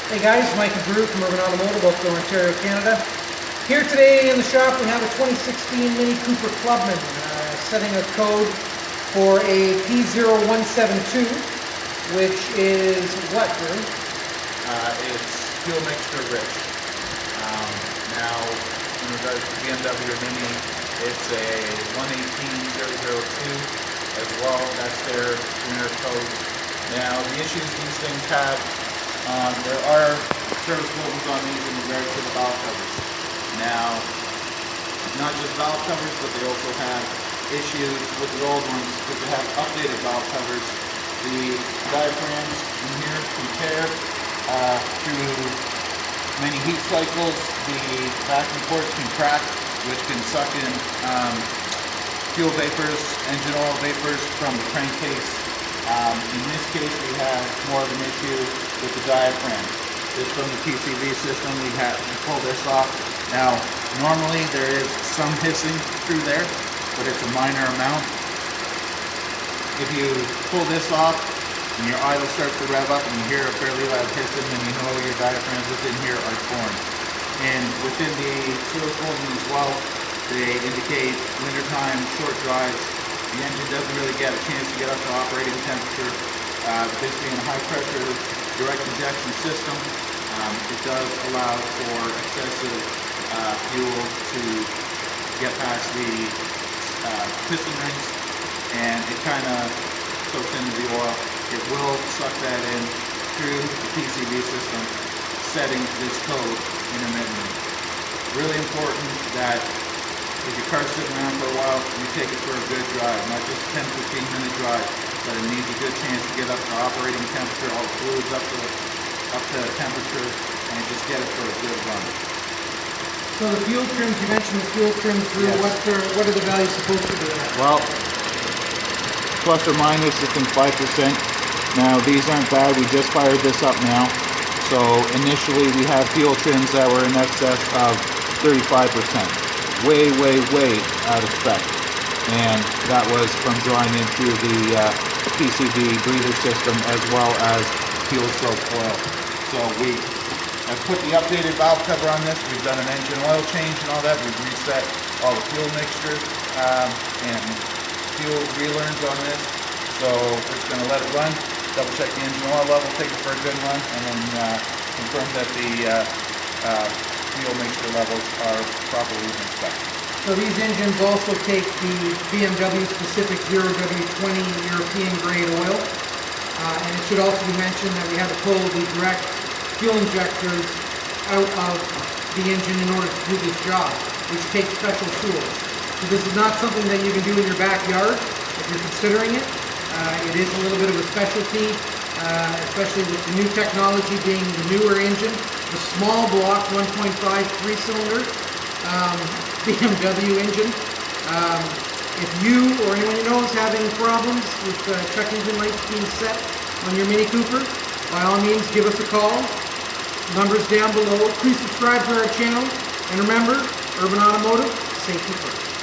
Hey guys, Mike and Drew from Automotive, Oakville Ontario, Canada. Here today in the shop we have a 2016 Mini Cooper Clubman, setting a code for a P0172, which is what, Drew? It's fuel mixture rich. Now, in regards to BMW or Mini, it's a 118002 as well. That's their generic code. Now, the issues these things have, there are service bulletins on these in regards to the valve covers. Now, not just valve covers, but they also have issues with the old ones because they have updated valve covers. The diaphragms in here can tear through many heat cycles. The vacuum ports can crack, which can suck in fuel vapors, engine oil vapors from the crankcase. In this case, we have more of an issue with the diaphragm. This from the PCV system, we pull this off. Now, normally there is some hissing through there, but it's a minor amount. If you pull this off and your idle starts to rev up and you hear a fairly loud hissing, then you know your diaphragms within here are torn. And within the service bulletin as well, they indicate wintertime, short drives. The engine doesn't really get a chance to get up to operating temperature. This being a high pressure direct injection system, it does allow for excessive fuel to get past the piston rings, and it kind of soaks into the oil. It will suck that in through the PCV system, setting this code intermittently. Really important that if your car's sitting around for a while, you take it for a good drive, not just a 10-15 minute drive, but it needs a good chance to get up to operating temperature, all the fluids up to temperature, and just get it for a good run. So the fuel trims, you mentioned the fuel trims, Drew. Yes. What are the values supposed to be at? Well, plus or minus, I think 5%. Now, these aren't bad. We just fired this up now. So initially we had fuel trims that were in excess of 35%. Way out of spec. And that was from drawing in through the PCV breather system as well as fuel soaked oil. So we have put the updated valve cover on this. We've done an engine oil change and all that. We've reset all the fuel mixture and fuel relearns on this. So we're just going to let it run, double check the engine oil level, take it for a good run, and then confirm that the fuel mixture levels are properly inspected. So these engines also take the BMW specific 0W20 European grade oil. And it should also be mentioned that we had to pull the direct fuel injectors out of the engine in order to do this job, which takes special tools. So this is not something that you can do in your backyard if you're considering it. It is a little bit of a specialty, especially with the new technology being the newer engine, the small block 1.5 3-cylinder BMW engine. If you or anyone you know is having problems with check engine lights being set on your Mini Cooper, by all means give us a call. Numbers down below. Please subscribe to our channel. And remember, Urban Automotive, safety first.